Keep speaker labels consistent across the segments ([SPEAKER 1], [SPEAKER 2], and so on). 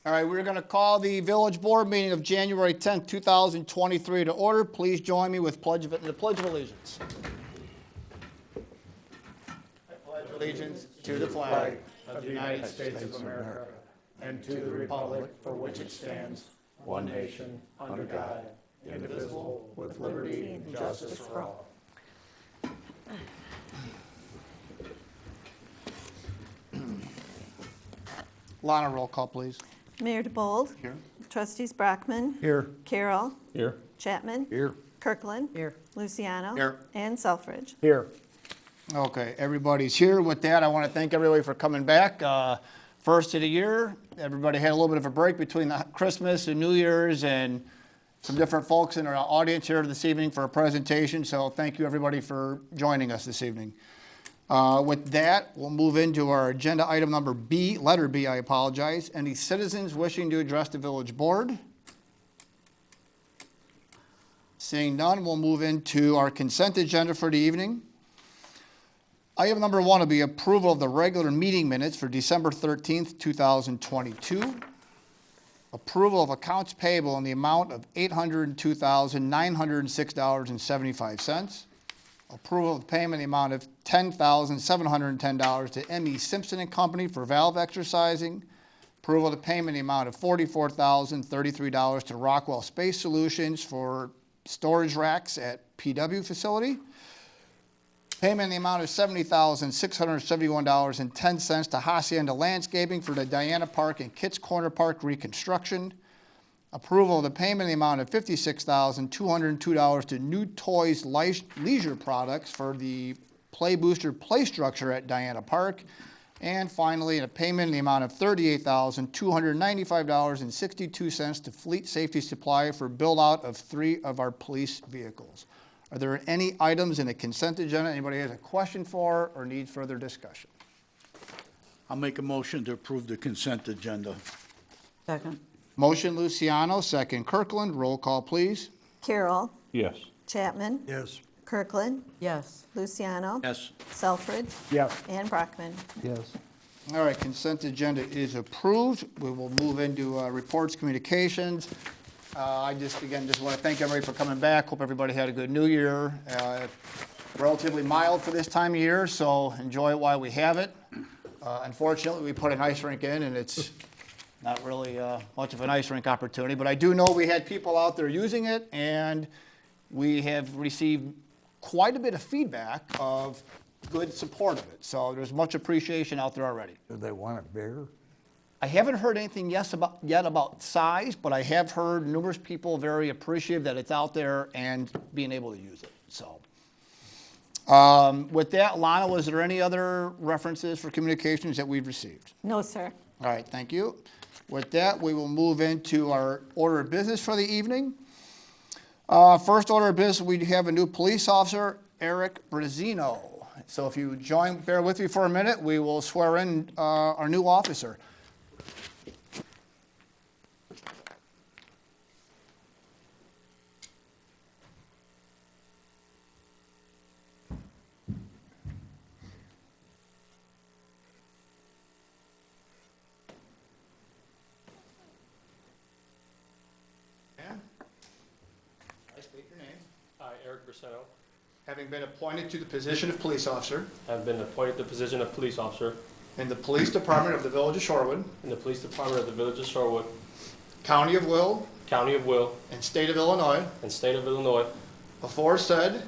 [SPEAKER 1] All right, we're going to call the village board meeting of January 10th, 2023 to order. Please join me with the Pledge of Allegiance. I pledge allegiance to the flag of the United States of America and to the republic for which it stands, one nation, under God, indivisible, with liberty and justice for all. Lana, roll call, please.
[SPEAKER 2] Mayor DeBold.
[SPEAKER 1] Here.
[SPEAKER 2] Trustees Brockman.
[SPEAKER 3] Here.
[SPEAKER 2] Carroll.
[SPEAKER 3] Here.
[SPEAKER 2] Chapman.
[SPEAKER 3] Here.
[SPEAKER 2] Kirkland. Here. Luciano.
[SPEAKER 1] Here.
[SPEAKER 2] And Selfridge.
[SPEAKER 3] Here.
[SPEAKER 1] Okay, everybody's here. With that, I want to thank everybody for coming back. First of the year, everybody had a little bit of a break between the Christmas and New Year's, and some different folks in our audience here this evening for a presentation. So thank you, everybody, for joining us this evening. With that, we'll move into our agenda item number B, letter B, I apologize. Any citizens wishing to address the village board? Seeing none, we'll move into our consent agenda for the evening. Item number 1 will be approval of the regular meeting minutes for December 13th, 2022. Approval of accounts payable in the amount of $802,906.75. Approval of payment in the amount of $10,710 to M.E. Simpson and Company for valve exercising. Approval of the payment in the amount of $44,033 to Rockwell Space Solutions for storage racks at PW facility. Payment in the amount of $70,671.10 to Hacienda Landscaping for the Diana Park and Kitts Corner Park reconstruction. Approval of the payment in the amount of $56,202 to New Toys Leisure Products for the Play Booster play structure at Diana Park. And finally, a payment in the amount of $38,295.62 to Fleet Safety Supply for build-out of 3 of our police vehicles. Are there any items in the consent agenda anybody has a question for or needs further discussion?
[SPEAKER 4] I'll make a motion to approve the consent agenda.
[SPEAKER 5] Second.
[SPEAKER 1] Motion Luciano, second Kirkland. Roll call, please.
[SPEAKER 2] Carroll.
[SPEAKER 3] Yes.
[SPEAKER 2] Chapman.
[SPEAKER 4] Yes.
[SPEAKER 2] Kirkland.
[SPEAKER 5] Yes.
[SPEAKER 2] Luciano.
[SPEAKER 4] Yes.
[SPEAKER 2] Selfridge.
[SPEAKER 3] Yes.
[SPEAKER 2] And Brockman.
[SPEAKER 3] Yes.
[SPEAKER 1] All right, consent agenda is approved. We will move into reports, communications. I just want to thank everybody for coming back. Hope everybody had a good New Year. Relatively mild for this time of year, so enjoy it while we have it. Unfortunately, we put an ice rink in, and it's not really much of an ice rink opportunity, but I do know we had people out there using it, and we have received quite a bit of feedback of good support of it. So there's much appreciation out there already.
[SPEAKER 3] Do they want it bigger?
[SPEAKER 1] I haven't heard anything yet about size, but I have heard numerous people very appreciative that it's out there and being able to use it. So with that, Lana, was there any other references for communications that we've received?
[SPEAKER 2] No, sir.
[SPEAKER 1] All right, thank you. With that, we will move into our order of business for the evening. First order of business, we have a new police officer, Eric Brazzino. So if you bear with me for a minute, we will swear in our new officer. I state your name.
[SPEAKER 6] I, Eric Brazzino,
[SPEAKER 1] Having been appointed to the position of police officer
[SPEAKER 6] have been appointed to the position of police officer
[SPEAKER 1] in the police department of the village of Shorewood,
[SPEAKER 6] in the police department of the village of Shorewood,
[SPEAKER 1] county of Will,
[SPEAKER 6] county of Will,
[SPEAKER 1] and state of Illinois,
[SPEAKER 6] and state of Illinois,
[SPEAKER 1] aforesaid,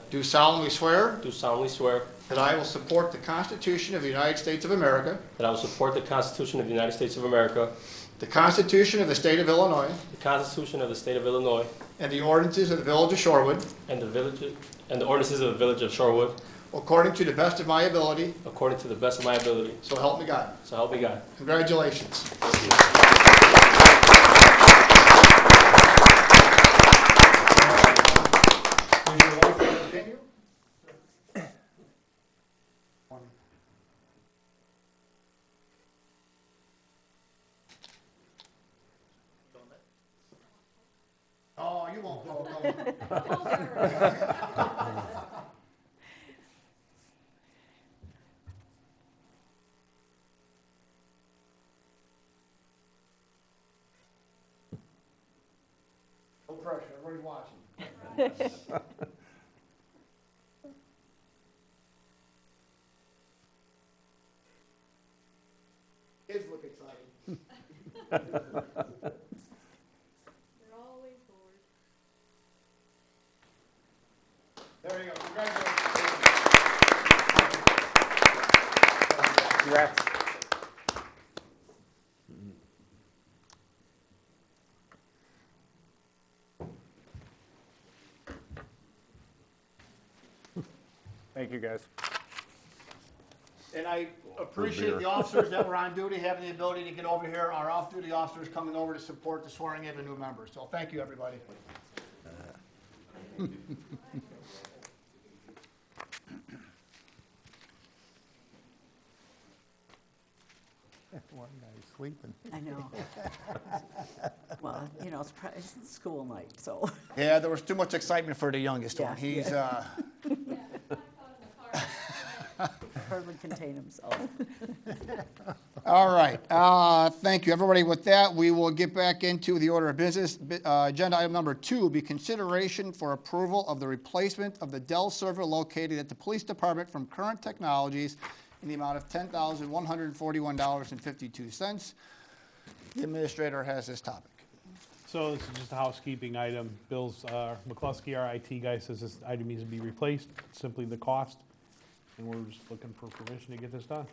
[SPEAKER 6] do
[SPEAKER 1] solemnly swear
[SPEAKER 6] solemnly swear
[SPEAKER 1] that I will support the Constitution of the United States of America,
[SPEAKER 6] that I will support the Constitution of the United States of America,
[SPEAKER 1] the Constitution of the state of Illinois,
[SPEAKER 6] the Constitution of the state of Illinois,
[SPEAKER 1] and the ordinances of the village of Shorewood,
[SPEAKER 6] and the ordinances of the village of Shorewood,
[SPEAKER 1] according to the best of my ability,
[SPEAKER 6] according to the best of my ability.
[SPEAKER 1] so help me God.
[SPEAKER 6] So help me God.
[SPEAKER 1] Congratulations. Would you like to continue? Oh, you won't go. pressure, everybody's watching. Kids look excited.
[SPEAKER 3] They're always bored.
[SPEAKER 1] There you go, congratulations.
[SPEAKER 5] Congrats. Thank you, guys.
[SPEAKER 1] And I appreciate the officers that were on duty having the ability to get over here, our off-duty officers coming over to support the swearing in of new members. So thank you, everybody.
[SPEAKER 5] One guy's sleeping.
[SPEAKER 7] I know. Well, you know, it's school night, so.
[SPEAKER 1] Yeah, there was too much excitement for the youngest one.
[SPEAKER 7] Yeah,
[SPEAKER 1] He's,
[SPEAKER 3] Yeah, I caught him in the car.
[SPEAKER 7] Hardly contain himself.
[SPEAKER 1] all right. Thank you, everybody. With that, we will get back into the order of business. Agenda item number 2 will be consideration for approval of the replacement of the Dell server located at the police department from Current Technologies in the amount of $10,141.52. The administrator has this topic.
[SPEAKER 8] So this is just a housekeeping item. Bill's, McCluskey, our IT guy, says this item needs to be replaced, simply the cost. And we're just looking for permission to get this done.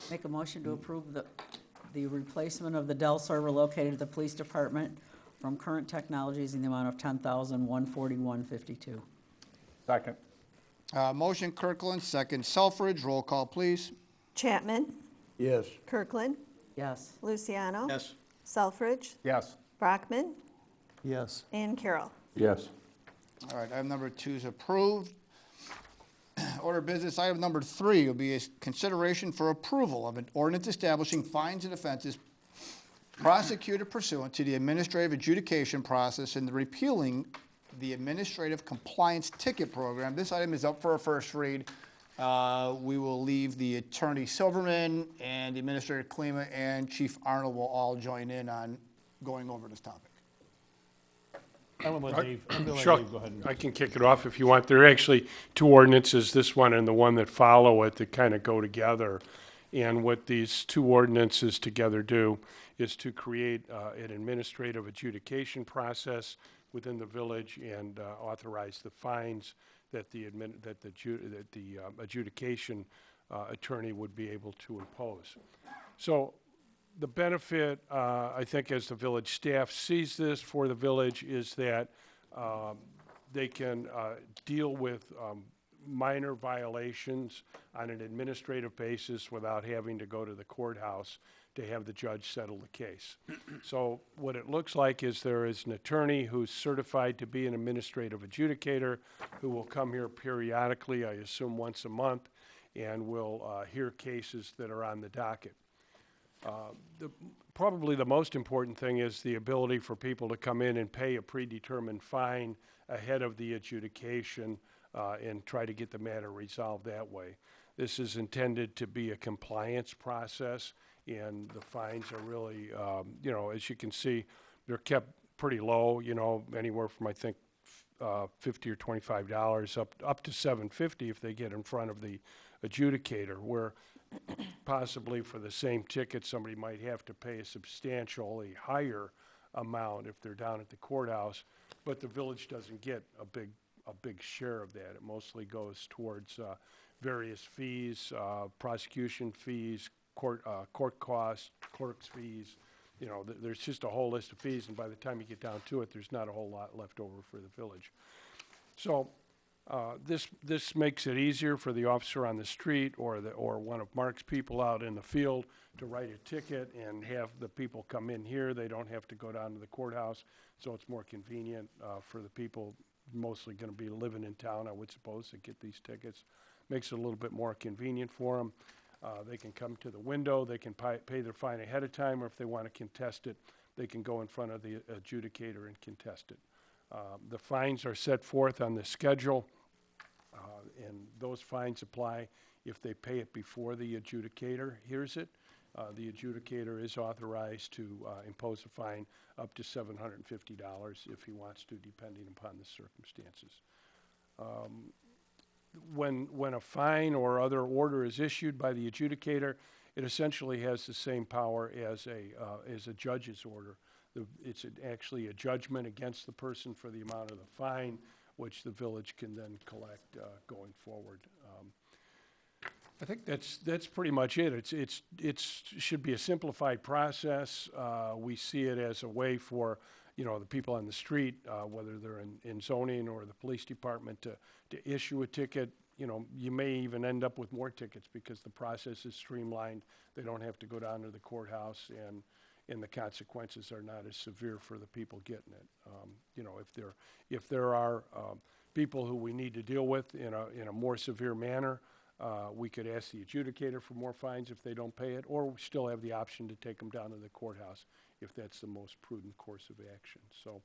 [SPEAKER 7] Make a motion to approve the replacement of the Dell server located at the police department from Current Technologies in the amount of $10,141.52.
[SPEAKER 5] Second.
[SPEAKER 1] Motion Kirkland, second Selfridge. Roll call, please.
[SPEAKER 2] Chapman?
[SPEAKER 5] Yes.
[SPEAKER 2] Kirkland?
[SPEAKER 7] Yes.
[SPEAKER 2] Luciano?
[SPEAKER 4] Yes.
[SPEAKER 2] Selfridge?
[SPEAKER 5] Yes.
[SPEAKER 2] Brockman?
[SPEAKER 5] Yes.
[SPEAKER 2] And Carroll.
[SPEAKER 5] Yes.
[SPEAKER 1] All right, item number 2 is approved. Order of business, item number 3 will be a consideration for approval of an ordinance establishing fines and offenses prosecuted pursuant to the administrative adjudication process and repealing the administrative compliance ticket program. This item is up for a first read. We will leave the Attorney Silverman and the Administrator Klima and Chief Arnold will all join in on going over this topic.
[SPEAKER 8] I'm gonna let Dave,
[SPEAKER 9] Sure,
[SPEAKER 8] go ahead.
[SPEAKER 9] I can kick it off if you want. There are actually 2 ordinances, this one and the one that follow it, that kind of go together. And what these 2 ordinances together do is to create an administrative adjudication process within the village and authorize the fines that the adjudication attorney would be able to impose. So the benefit, I think, as the village staff sees this for the village, is that they can deal with minor violations on an administrative basis without having to go to the courthouse to have the judge settle the case. So what it looks like is there is an attorney who's certified to be an administrative adjudicator who will come here periodically, I assume once a month, and will hear cases that are on the docket. Probably the most important thing is the ability for people to come in and pay a predetermined fine ahead of the adjudication and try to get the matter resolved that way. This is intended to be a compliance process, and the fines are really, you know, as you can see, they're kept pretty low, you know, anywhere from, I think, $50 or $25 up to $750 if they get in front of the adjudicator, where possibly for the same ticket, somebody might have to pay a substantially higher amount if they're down at the courthouse, but the village doesn't get a big share of that. It mostly goes towards various fees, prosecution fees, court costs, clerk's fees. You know, there's just a whole list of fees, and by the time you get down to it, there's not a whole lot left over for the village. So this makes it easier for the officer on the street or one of Mark's people out in the field to write a ticket and have the people come in here. They don't have to go down to the courthouse, so it's more convenient for the people mostly going to be living in town, I would suppose, to get these tickets. Makes it a little bit more convenient for them. They can come to the window, they can pay their fine ahead of time, or if they want to contest it, they can go in front of the adjudicator and contest it. The fines are set forth on the schedule, and those fines apply if they pay it before the adjudicator hears it. The adjudicator is authorized to impose a fine up to $750 if he wants to, depending upon the circumstances. When a fine or other order is issued by the adjudicator, it essentially has the same power as a judge's order. It's actually a judgment against the person for the amount of the fine, which the village can then collect going forward. I think that's pretty much it. It should be a simplified process. We see it as a way for, the people on the street, whether they're in zoning or the police department, to issue a ticket. You may even end up with more tickets because the process is streamlined. They don't have to go down to the courthouse, and the consequences are not as severe for the people getting it. If there are people who we need to deal with in a more severe manner, we could ask the adjudicator for more fines if they don't pay it, or we still have the option to take them down to the courthouse if that's the most prudent course of action. So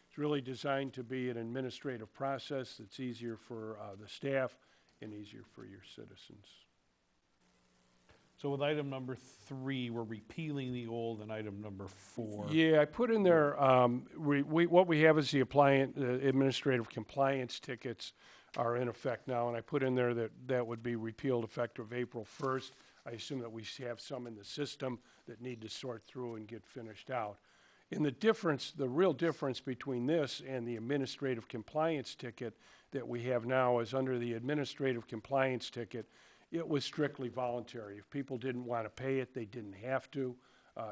[SPEAKER 9] it's really designed to be an administrative process that's easier for the staff and easier for your citizens.
[SPEAKER 8] So with item number 3, we're repealing the old, and item number 4.
[SPEAKER 9] Yeah, I put in there, what we have is the administrative compliance tickets are in effect now, and I put in there that would be repealed effective April 1st. I assume that we have some in the system that need to sort through and get finished out. And the real difference between this and the administrative compliance ticket that we have now is under the administrative compliance ticket, it was strictly voluntary. If people didn't want to pay it, they didn't have to.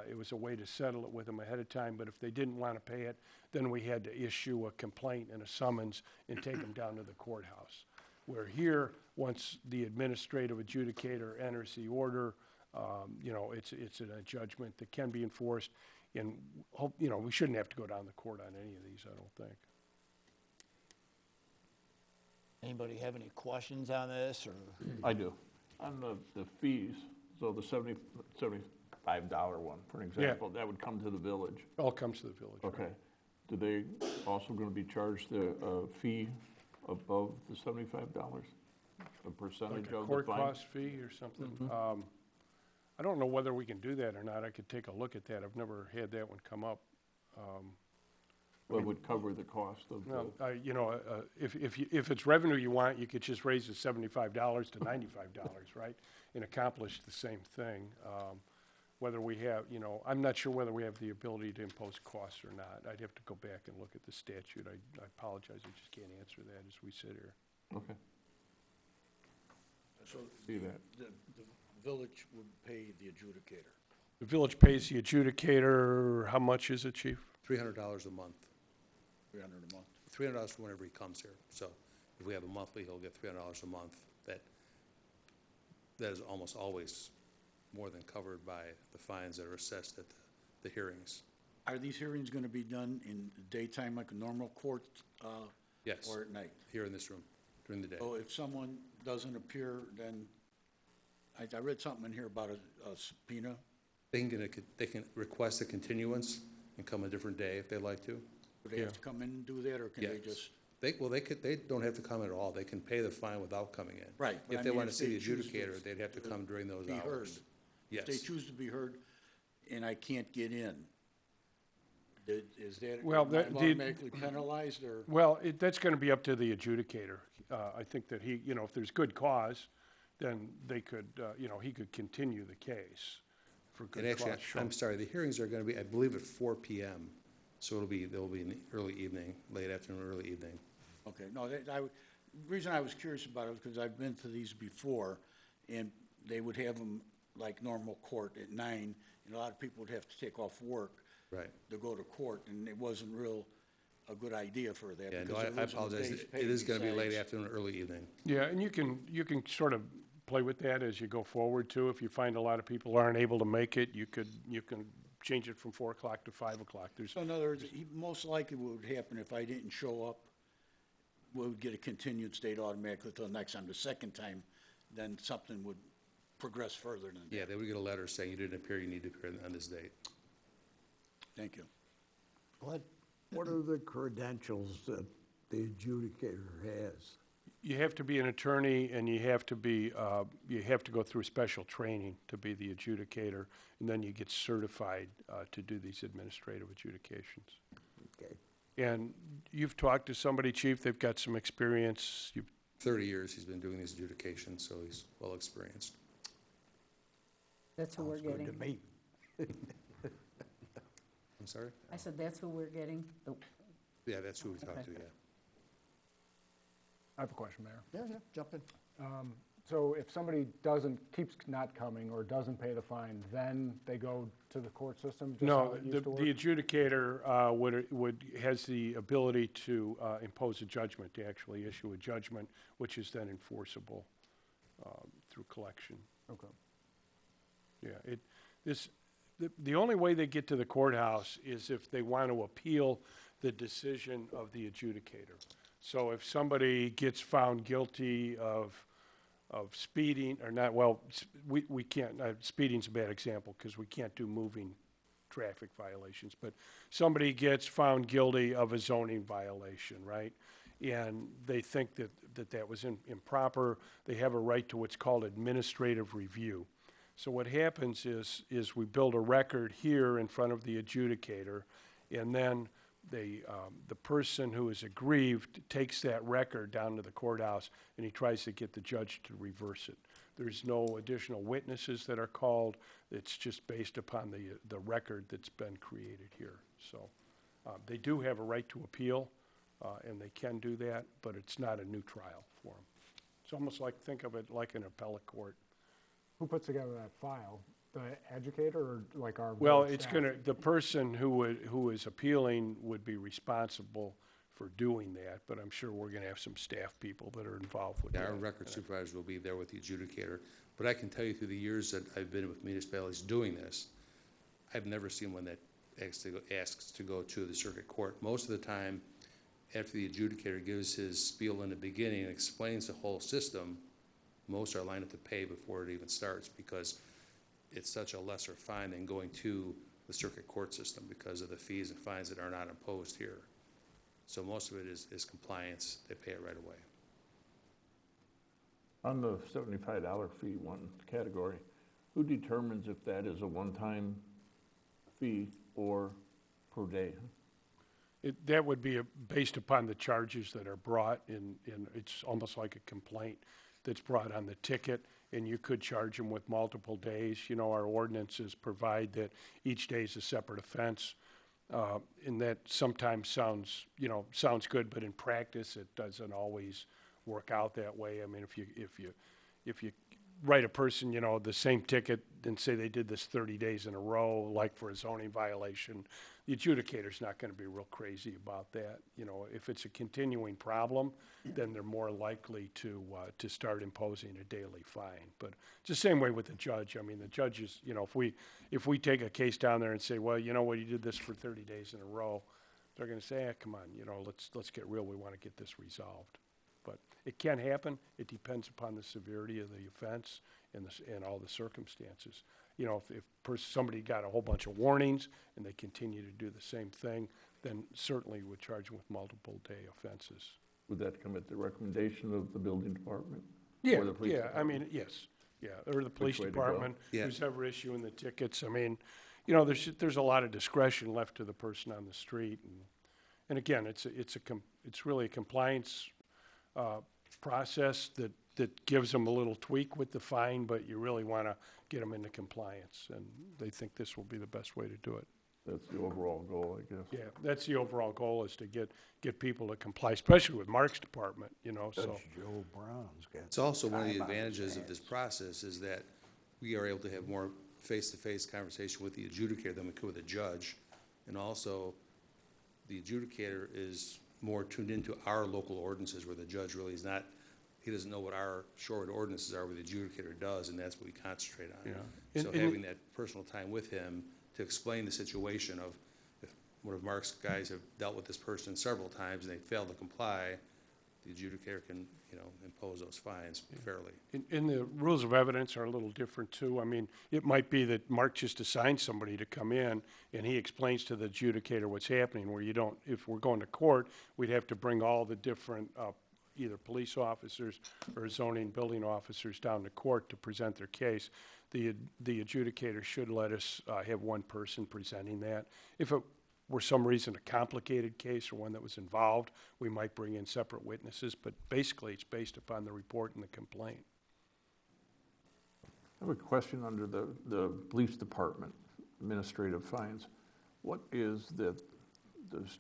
[SPEAKER 9] It was a way to settle it with them ahead of time, but if they didn't want to pay it, then we had to issue a complaint and a summons and take them down to the courthouse. Where here, once the administrative adjudicator enters the order, it's a judgment that can be enforced, and we shouldn't have to go down the court on any of these, I don't think.
[SPEAKER 1] Anybody have any questions on this, or?
[SPEAKER 5] I do. On the fees, so the $75 one, for example, that would come to the village.
[SPEAKER 9] All comes to the village. right?
[SPEAKER 5] Okay. Do they also going to be charged a fee above the $75? A percentage
[SPEAKER 9] Like a
[SPEAKER 5] of the
[SPEAKER 9] court
[SPEAKER 5] fine?
[SPEAKER 9] cost fee or something? I don't know whether we can do that or not. I could take a look at that. I've never had that one come up.
[SPEAKER 5] What would cover the cost of the?
[SPEAKER 9] If it's revenue you want, you could just raise the $75 to $95, right? And accomplish the same thing. Whether we have, I'm not sure whether we have the ability to impose costs or not. I'd have to go back and look at the statute. I apologize, I just can't answer that as we sit here.
[SPEAKER 5] Okay.
[SPEAKER 4] So
[SPEAKER 5] See that.
[SPEAKER 4] the village would pay the adjudicator.
[SPEAKER 9] The village pays the adjudicator, how much is it, chief?
[SPEAKER 10] $300 a month.
[SPEAKER 4] $300 a month.
[SPEAKER 10] $300 for whenever he comes here. So if we have a monthly, he'll get $300 a month. That is almost always more than covered by the fines that are assessed at the hearings.
[SPEAKER 4] Are these hearings going to be done in the daytime like a normal court?
[SPEAKER 10] Yes.
[SPEAKER 4] Or at night?
[SPEAKER 10] Here in this room, during the day.
[SPEAKER 4] So if someone doesn't appear, then, I read something in here about a subpoena.
[SPEAKER 10] They can request a continuance and come a different day if they'd like to.
[SPEAKER 4] Do they have to come in and do that, or can they
[SPEAKER 10] Yes.
[SPEAKER 4] just?
[SPEAKER 10] They don't have to come at all. They can pay the fine without coming in.
[SPEAKER 4] Right, but
[SPEAKER 10] If
[SPEAKER 4] I
[SPEAKER 10] they
[SPEAKER 4] mean,
[SPEAKER 10] want to
[SPEAKER 4] if
[SPEAKER 10] see
[SPEAKER 4] they
[SPEAKER 10] the
[SPEAKER 4] choose to
[SPEAKER 10] adjudicator, they'd have to come during those
[SPEAKER 4] be
[SPEAKER 10] hours.
[SPEAKER 4] heard.
[SPEAKER 10] Yes.
[SPEAKER 4] If they choose to be heard and I can't get in, is that,
[SPEAKER 9] Well,
[SPEAKER 4] am I automatically penalized, or?
[SPEAKER 9] Well, that's going to be up to the adjudicator. I think that he, if there's good cause, then they could, he could continue the case for
[SPEAKER 10] And
[SPEAKER 9] good
[SPEAKER 10] actually,
[SPEAKER 9] cause.
[SPEAKER 10] I'm sorry, the hearings are going to be, I believe, at 4 p.m. So they'll be in the early evening, late afternoon, early evening.
[SPEAKER 4] Okay, no, the reason I was curious about it was because I've been to these before, and they would have them like normal court at 9, and a lot of people would have to take off work
[SPEAKER 10] Right.
[SPEAKER 4] to go to court, and it wasn't a good idea for that.
[SPEAKER 10] Yeah, no,
[SPEAKER 4] because
[SPEAKER 10] I
[SPEAKER 4] there wasn't
[SPEAKER 10] apologize.
[SPEAKER 4] days
[SPEAKER 10] It
[SPEAKER 4] paid
[SPEAKER 10] is going to be late
[SPEAKER 4] besides-
[SPEAKER 10] afternoon, early evening.
[SPEAKER 9] Yeah, and you can sort of play with that as you go forward too. If you find a lot of people aren't able to make it, you can change it from 4 o'clock to 5 o'clock.
[SPEAKER 4] So in other words, most likely what would happen if I didn't show up, we would get a continued state automatically till next time. The second time, then something would progress further than that.
[SPEAKER 10] Yeah, they would get a letter saying you didn't appear, you need to appear on this date.
[SPEAKER 4] Thank you.
[SPEAKER 11] What are the credentials that the adjudicator has?
[SPEAKER 9] You have to be an attorney, and you have to go through special training to be the adjudicator, and then you get certified to do these administrative adjudications.
[SPEAKER 11] Okay.
[SPEAKER 9] And you've talked to somebody, Chief, they've got some experience.
[SPEAKER 10] 30 years he's been doing these adjudications, so he's well experienced.
[SPEAKER 7] That's who we're getting.
[SPEAKER 11] Good to me.
[SPEAKER 10] I'm sorry?
[SPEAKER 7] I said, that's who we're getting.
[SPEAKER 10] Yeah, that's who we talked to,
[SPEAKER 7] Okay.
[SPEAKER 10] yeah.
[SPEAKER 12] I have a question, Mayor.
[SPEAKER 1] Yeah, jump in.
[SPEAKER 12] So if somebody keeps not coming or doesn't pay the fine, then they go to the court system? Just how
[SPEAKER 9] No,
[SPEAKER 12] it
[SPEAKER 9] the
[SPEAKER 12] used to work?
[SPEAKER 9] adjudicator has the ability to impose a judgment, to actually issue a judgment, which is then enforceable through collection.
[SPEAKER 12] Okay.
[SPEAKER 9] Yeah, the only way they get to the courthouse is if they want to appeal the decision of the adjudicator. So if somebody gets found guilty of speeding, or not, well, we can't, speeding's a bad example, because we can't do moving traffic violations, but somebody gets found guilty of a zoning violation, right? And they think that was improper, they have a right to what's called administrative review. So what happens is we build a record here in front of the adjudicator, and then the person who is aggrieved takes that record down to the courthouse, and he tries to get the judge to reverse it. There's no additional witnesses that are called. It's just based upon the record that's been created here. So they do have a right to appeal, and they can do that, but it's not a new trial for them. It's almost like, think of it like an appellate court.
[SPEAKER 12] Who puts together that file? The educator or like our?
[SPEAKER 9] Well,
[SPEAKER 12] board
[SPEAKER 9] it's
[SPEAKER 12] staff?
[SPEAKER 9] the person who is appealing would be responsible for doing that, but I'm sure we're gonna have some staff people that are involved with
[SPEAKER 10] Yeah,
[SPEAKER 9] that.
[SPEAKER 10] our record supervisor will be there with the adjudicator. But I can tell you through the years that I've been with municipalities doing this, I've never seen one that asks to go to the circuit court. Most of the time, after the adjudicator gives his spiel in the beginning and explains the whole system, most are lined up to pay before it even starts, because it's such a lesser fine than going to the circuit court system because of the fees and fines that are not imposed here. So most of it is compliance. They pay it right away.
[SPEAKER 5] On the $75 fee, one category, who determines if that is a one-time fee or per day?
[SPEAKER 9] That would be based upon the charges that are brought in, it's almost like a complaint that's brought on the ticket, and you could charge them with multiple days. You know, our ordinances provide that each day is a separate offense. And that sometimes sounds good, but in practice, it doesn't always work out that way. I mean, if you write a person, the same ticket and say they did this 30 days in a row, like for a zoning violation, the adjudicator's not gonna be real crazy about that. If it's a continuing problem, then they're more likely to start imposing a daily fine. But it's the same way with the judge. I mean, the judges, if we take a case down there and say, well, you know what, you did this for 30 days in a row, they're gonna say, come on, let's get real, we wanna get this resolved. But it can happen. It depends upon the severity of the offense and all the circumstances. If somebody got a whole bunch of warnings and they continue to do the same thing, then certainly would charge them with multiple day offenses.
[SPEAKER 5] Would that come at the recommendation of the building department?
[SPEAKER 9] Yeah,
[SPEAKER 5] Or the police
[SPEAKER 9] I
[SPEAKER 5] department?
[SPEAKER 9] mean, yes, yeah, or the police
[SPEAKER 5] way to go.
[SPEAKER 9] department,
[SPEAKER 10] Yeah.
[SPEAKER 9] who's ever issuing the tickets. I mean, there's a lot of discretion left to the person on the street. And again, it's really a compliance process that gives them a little tweak with the fine, but you really want to get them into compliance, and they think this will be the best way to do it.
[SPEAKER 5] That's the overall goal, I guess.
[SPEAKER 9] Yeah, that's the overall goal, is to get people to comply, especially with Mark's department, so.
[SPEAKER 11] Judge Joe Brown's got.
[SPEAKER 10] It's also one of the
[SPEAKER 11] time on his
[SPEAKER 10] advantages of this
[SPEAKER 11] hands.
[SPEAKER 10] process is that we are able to have more face-to-face conversation with the adjudicator than we could with a judge. And also, the adjudicator is more tuned into our local ordinances, where the judge really is not, he doesn't know what our Shorewood ordinances are, where the adjudicator does, and that's what we concentrate on.
[SPEAKER 9] Yeah.
[SPEAKER 10] So
[SPEAKER 9] And-
[SPEAKER 10] having that personal time with him to explain the situation of, if one of Mark's guys have dealt with this person several times and they fail to comply, the adjudicator can, impose those fines fairly.
[SPEAKER 9] And the rules of evidence are a little different too. I mean, it might be that Mark just assigns somebody to come in and he explains to the adjudicator what's happening, where if we're going to court, we'd have to bring all the different, either police officers or zoning building officers down to court to present their case, the adjudicator should let us have one person presenting that. If it were some reason a complicated case or one that was involved, we might bring in separate witnesses, but basically it's based upon the report and the complaint.
[SPEAKER 5] I have a question under the police department, administrative fines. What is there's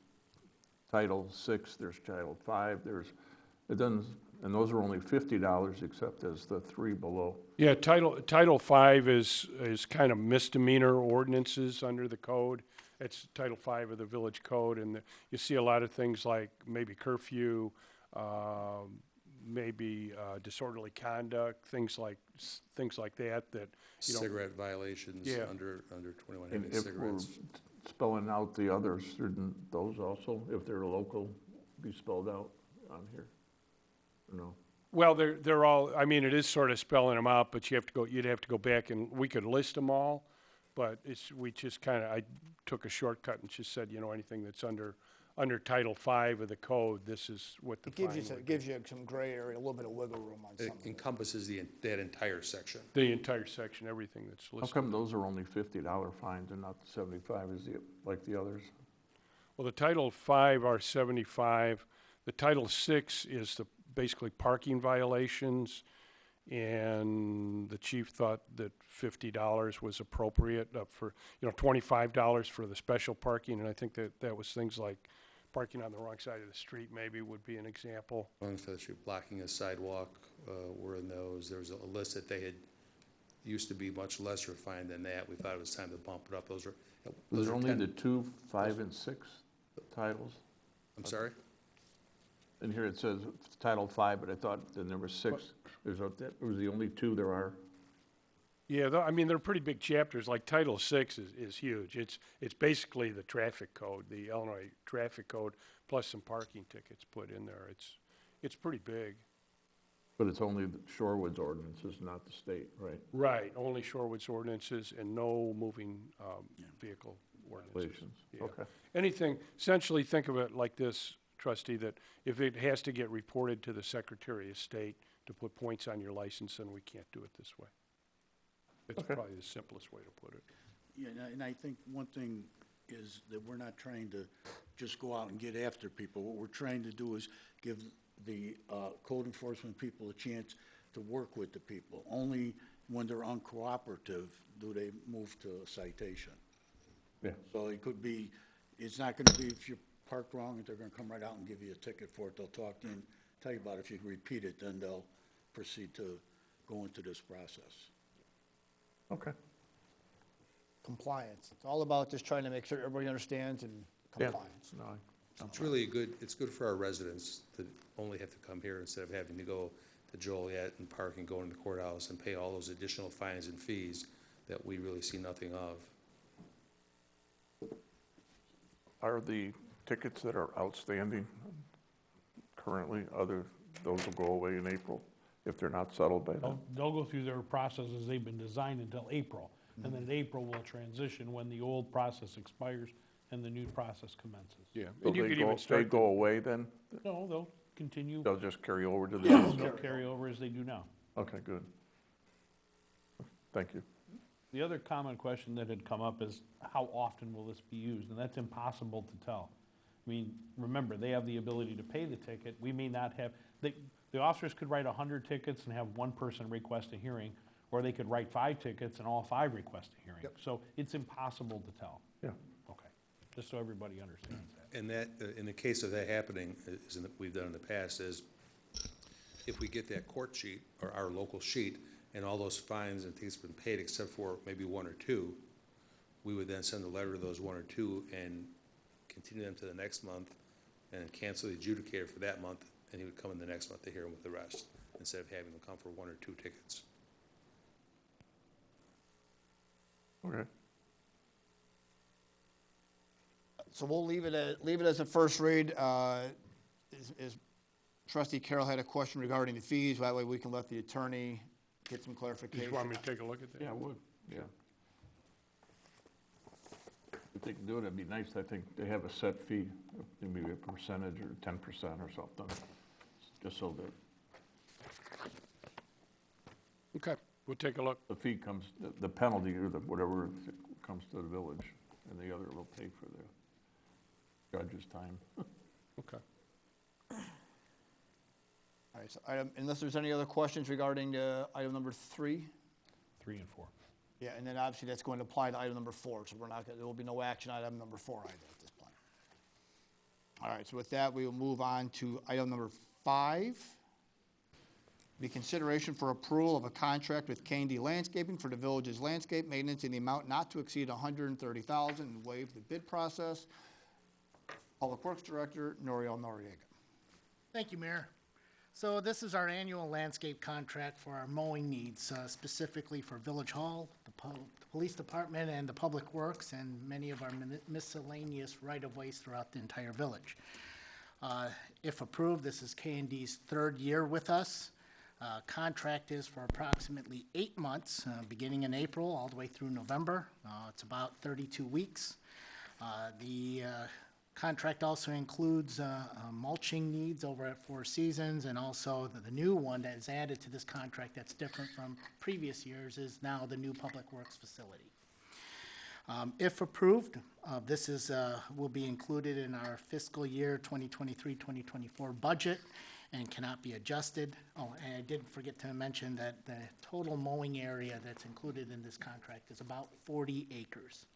[SPEAKER 5] Title VI, there's Title V, it doesn't, and those are only $50 except as the three below.
[SPEAKER 9] Yeah, Title V is kind of misdemeanor ordinances under the code. It's Title V of the village code, and you see a lot of things like maybe curfew, maybe disorderly conduct, things like that. You know,
[SPEAKER 10] Cigarette violations
[SPEAKER 9] Yeah.
[SPEAKER 10] under 21
[SPEAKER 5] And
[SPEAKER 10] having
[SPEAKER 5] if we're
[SPEAKER 10] cigarettes.
[SPEAKER 5] spelling out the others, shouldn't those also, if they're local, be spelled out on here? Or no?
[SPEAKER 9] Well, they're all, I mean, it is sort of spelling them out, but you'd have to go back and, we could list them all, but we just kind of, I took a shortcut and just said, you know, anything that's under Title V of the code, this is what the
[SPEAKER 1] It gives
[SPEAKER 9] fine
[SPEAKER 1] you,
[SPEAKER 9] would
[SPEAKER 1] it
[SPEAKER 9] be.
[SPEAKER 1] gives you some gray area, a little bit of wiggle room on
[SPEAKER 10] It
[SPEAKER 1] something.
[SPEAKER 10] encompasses that entire section.
[SPEAKER 9] The entire section, everything that's
[SPEAKER 5] How
[SPEAKER 9] listed.
[SPEAKER 5] come those are only $50 fines and not 75 like the others?
[SPEAKER 9] Well, the Title V are 75. The Title VI is basically parking violations, and the chief thought that $50 was appropriate for, $25 for the special parking, and I think that was things like parking on the wrong side of the street maybe would be an example.
[SPEAKER 10] Wrong side of the street, blocking a sidewalk, were in those. There was a list that they had, used to be much lesser fine than that. We thought it was time to bump it up. Those
[SPEAKER 5] Those
[SPEAKER 10] are
[SPEAKER 5] are only
[SPEAKER 10] 10
[SPEAKER 5] the 2, 5, and 6 titles?
[SPEAKER 10] I'm sorry?
[SPEAKER 5] In here it says Title V, but I thought then there were 6. That was the only 2 there are.
[SPEAKER 9] Yeah, I mean, they're pretty big chapters, like Title VI is huge. It's basically the traffic code, the Illinois traffic code, plus some parking tickets put in there. It's pretty big.
[SPEAKER 5] But it's only the Shorewood's ordinances, not the state, right?
[SPEAKER 9] Right, only Shorewood's ordinances and no moving vehicle ordinances.
[SPEAKER 5] Regulations.
[SPEAKER 9] Yeah.
[SPEAKER 5] Okay.
[SPEAKER 9] Anything, essentially think of it like this, trustee, that if it has to get reported to the Secretary of State to put points on your license, then we can't do it this way. It's
[SPEAKER 5] Okay.
[SPEAKER 9] probably the simplest way to put it.
[SPEAKER 4] Yeah, and I think one thing is that we're not trying to just go out and get after people. What we're trying to do is give the code enforcement people a chance to work with the people. Only when they're uncooperative do they move to a citation.
[SPEAKER 5] Yeah.
[SPEAKER 4] So it could be, it's not gonna be if you're parked wrong, and they're gonna come right out and give you a ticket for it. They'll talk to you and tell you about it. If you repeat it, then they'll proceed to go into this process.
[SPEAKER 5] Okay.
[SPEAKER 1] Compliance. It's all about just trying to make sure everybody understands and
[SPEAKER 5] Yeah.
[SPEAKER 1] compliance.
[SPEAKER 5] No,
[SPEAKER 10] It's really it's good for our residents to only have to come here instead of having to go to Joliet and park and go into the courthouse and pay all those additional fines and fees that we really see nothing of.
[SPEAKER 5] Are the tickets that are outstanding currently, those will go away in April if they're not settled by then?
[SPEAKER 8] They'll go through their processes, they've been designed until April. And then in April, we'll transition when the old process expires and the new process commences.
[SPEAKER 9] Yeah.
[SPEAKER 5] So
[SPEAKER 9] And you
[SPEAKER 5] they
[SPEAKER 9] could
[SPEAKER 5] go-
[SPEAKER 9] even
[SPEAKER 5] They
[SPEAKER 9] start,
[SPEAKER 5] go away then?
[SPEAKER 8] No, they'll continue,
[SPEAKER 5] They'll just carry over to the
[SPEAKER 8] they'll
[SPEAKER 5] new?
[SPEAKER 8] carry over as they do now.
[SPEAKER 5] Okay, good. Thank you.
[SPEAKER 8] The other common question that had come up is, how often will this be used? And that's impossible to tell. I mean, remember, they have the ability to pay the ticket. We may not have, the officers could write 100 tickets and have one person request a hearing, or they could write 5 tickets and all 5 request a hearing.
[SPEAKER 1] Yep.
[SPEAKER 8] So it's impossible to tell.
[SPEAKER 5] Yeah.
[SPEAKER 8] Okay, just so everybody understands that.
[SPEAKER 10] And that, in the case of that happening, we've done in the past, is if we get that court sheet, or our local sheet, and all those fines and things have been paid except for maybe 1 or 2, we would then send a letter to those 1 or 2 and continue them to the next month and cancel the adjudicator for that month, and he would come in the next month to hear him with the rest, instead of having them come for 1 or 2 tickets.
[SPEAKER 5] Okay.
[SPEAKER 1] So we'll leave it as a first read. Is Trustee Carroll had a question regarding the fees, that way we can let the attorney get some
[SPEAKER 9] you
[SPEAKER 1] clarification.
[SPEAKER 9] just want me to take a look at that?
[SPEAKER 5] Yeah, I would, yeah. If they can do it, it'd be nice. I think they have a set fee, maybe a percentage or 10% or something. just so that
[SPEAKER 9] Okay, we'll take a look.
[SPEAKER 5] the fee comes, the penalty or the whatever comes to the village, and the other will pay for the judge's time.
[SPEAKER 9] Okay.
[SPEAKER 1] All right, so unless there's any other questions regarding item number 3?
[SPEAKER 8] 3 and 4.
[SPEAKER 1] Yeah, and then obviously that's going to apply to item number 4, so there will be no action on item number 4 either at this point. All right, so with that, we will move on to item number 5. Be consideration for approval of a contract with K&D Landscaping for the village's landscape maintenance in the amount not to exceed $130,000 and waive the bid process. Public Works Director, Noriel Noriega.
[SPEAKER 13] Thank you, Mayor. So this is our annual landscape contract for our mowing needs, specifically for Village Hall, the Police Department, and the Public Works, and many of our miscellaneous right-of-ways throughout the entire village. If approved, this is K&D's 3rd year with us. Contract is for approximately 8 months, beginning in April all the way through November. It's about 32 weeks. The contract also includes mulching needs over at Four Seasons, and also the new one that is added to this contract that's different from previous years is now the new Public Works facility. If approved, this will be included in our fiscal year 2023-2024 budget and cannot be adjusted. Oh, and I did forget to mention that the total mowing area that's included in this contract is about 40 acres.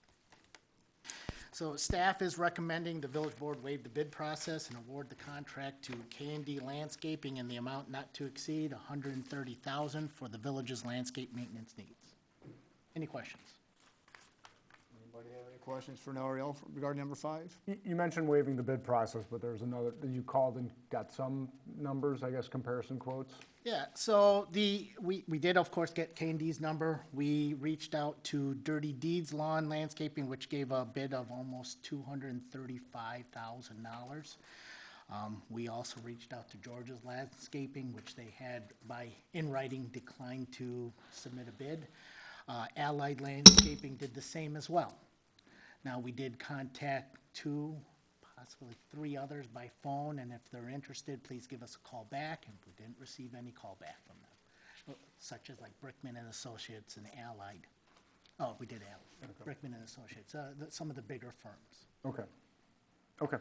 [SPEAKER 13] So staff is recommending the village board waive the bid process and award the contract to K&D Landscaping in the amount not to exceed $130,000 for the village's landscape maintenance needs. Any questions?
[SPEAKER 1] Anybody have any questions for Noriel regarding number 5?
[SPEAKER 12] You mentioned waiving the bid process, but there's another, you called and got some numbers, I guess, comparison quotes?
[SPEAKER 13] Yeah, so we did, of course, get K&D's number. We reached out to Dirty Deeds Lawn Landscaping, which gave a bid of almost $235,000. We also reached out to George's Landscaping, which they had in writing declined to submit a bid. Allied Landscaping did the same as well. Now, we did contact 2, possibly 3 others by phone, and if they're interested, please give us a call back, and we didn't receive any call back from them, such as like Brickman and Associates and Allied. Oh, we did Allied, Brickman and Associates, some of the bigger firms.
[SPEAKER 12] Okay. Okay.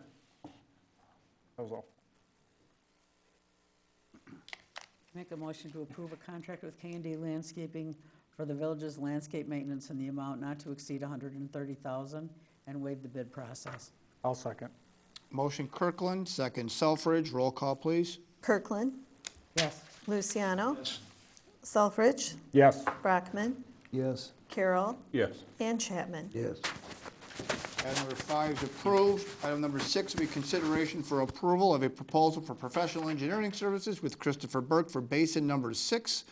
[SPEAKER 12] That was all.
[SPEAKER 7] Make a motion to approve a contract with K&D Landscaping for the village's landscape maintenance in the amount not to exceed $130,000 and waive the bid process.
[SPEAKER 12] I'll second.
[SPEAKER 1] Motion Kirkland, second Selfridge. Roll call, please.
[SPEAKER 2] Kirkland.
[SPEAKER 7] Yes.
[SPEAKER 2] Luciano. Selfridge.
[SPEAKER 12] Yes.
[SPEAKER 2] Brockman.
[SPEAKER 11] Yes.
[SPEAKER 2] Carroll.
[SPEAKER 5] Yes.
[SPEAKER 2] And Chapman.
[SPEAKER 11] Yes.
[SPEAKER 1] Item number 5 is approved. Item number 6 will be consideration for approval of a proposal for professional engineering services with Christopher Burke for basin number 6,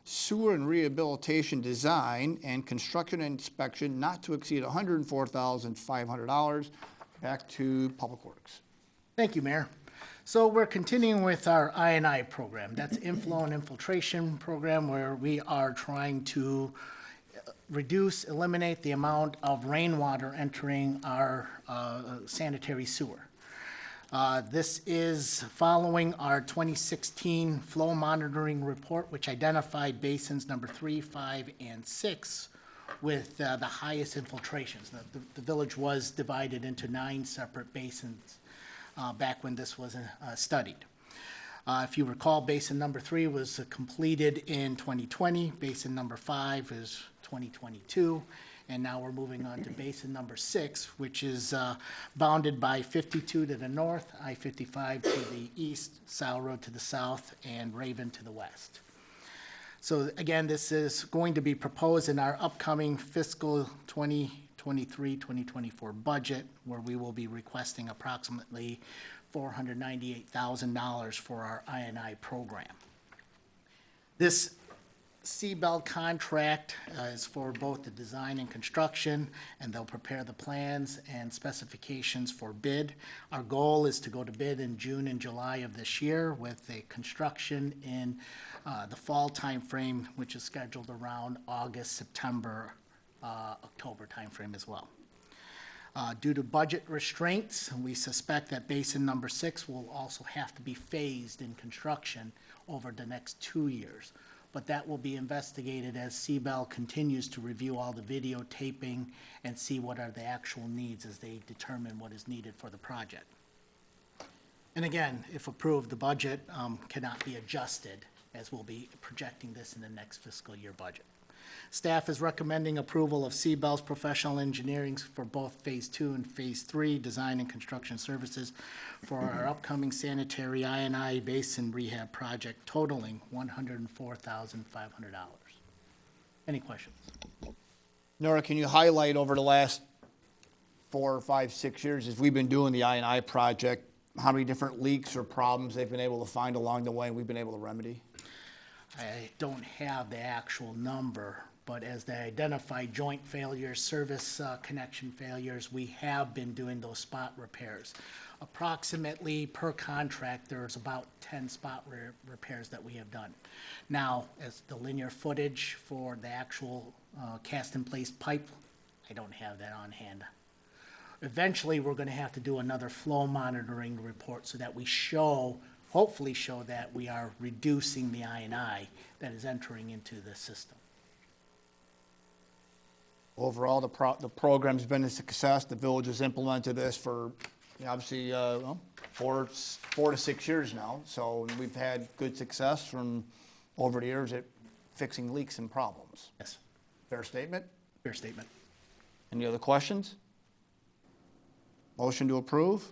[SPEAKER 1] sewer and rehabilitation design and construction inspection not to exceed $104,500. Back to Public Works.
[SPEAKER 13] Thank you, Mayor. So we're continuing with our I&I program. That's inflow and infiltration program, where we are trying to eliminate the amount of rainwater entering our sanitary sewer. This is following our 2016 flow monitoring report, which identified basins number 3, 5, and 6 with the highest infiltrations. The village was divided into 9 separate basins back when this was studied. If you recall, basin number 3 was completed in 2020. Basin number 5 is 2022. And now we're moving on to basin number 6, which is bounded by 52 to the north, I-55 to the east, South Road to the south, and Raven to the west. So again, this is going to be proposed in our upcoming fiscal 2023-2024 budget, where we will be requesting approximately $498,000 for our I&I program. This Seabelt contract is for both the design and construction, and they'll prepare the plans and specifications for bid. Our goal is to go to bid in June and July of this year, with a construction in the fall timeframe, which is scheduled around August, September, October timeframe as well. Due to budget restraints, we suspect that basin number 6 will also have to be phased in construction over the next 2 years. But that will be investigated as CBEL continues to review all the videotaping and see what are the actual needs as they determine what is needed for the project. And again, if approved, the budget cannot be adjusted, as we'll be projecting this in the next fiscal year budget. Staff is recommending approval of CBEL's professional engineering for both Phase 2 and Phase 3 design and construction services for our upcoming sanitary I&I basin rehab project totaling $104,500. Any questions?
[SPEAKER 1] Nora, can you highlight over the last 4 or 5, 6 years, as we've been doing the I&I project, how many different leaks or problems they've been able to find along the way and we've been able to remedy?
[SPEAKER 13] I don't have the actual number, but as they identify joint failures, service connection failures, we have been doing those spot repairs. Approximately per contract, there's about 10 spot repairs that we have done. Now, as the linear footage for the actual cast-in-place pipe, I don't have that on hand. Eventually, we're gonna have to do another flow monitoring report so that we hopefully show that we are reducing the I&I that is entering into the system.
[SPEAKER 1] Overall, the program's been a success. The village has implemented this for, obviously, 4 to 6 years now. So we've had good success from over the years at fixing leaks and problems.
[SPEAKER 13] Yes,
[SPEAKER 1] Fair statement?
[SPEAKER 13] fair statement.
[SPEAKER 1] Any other questions? Motion to approve?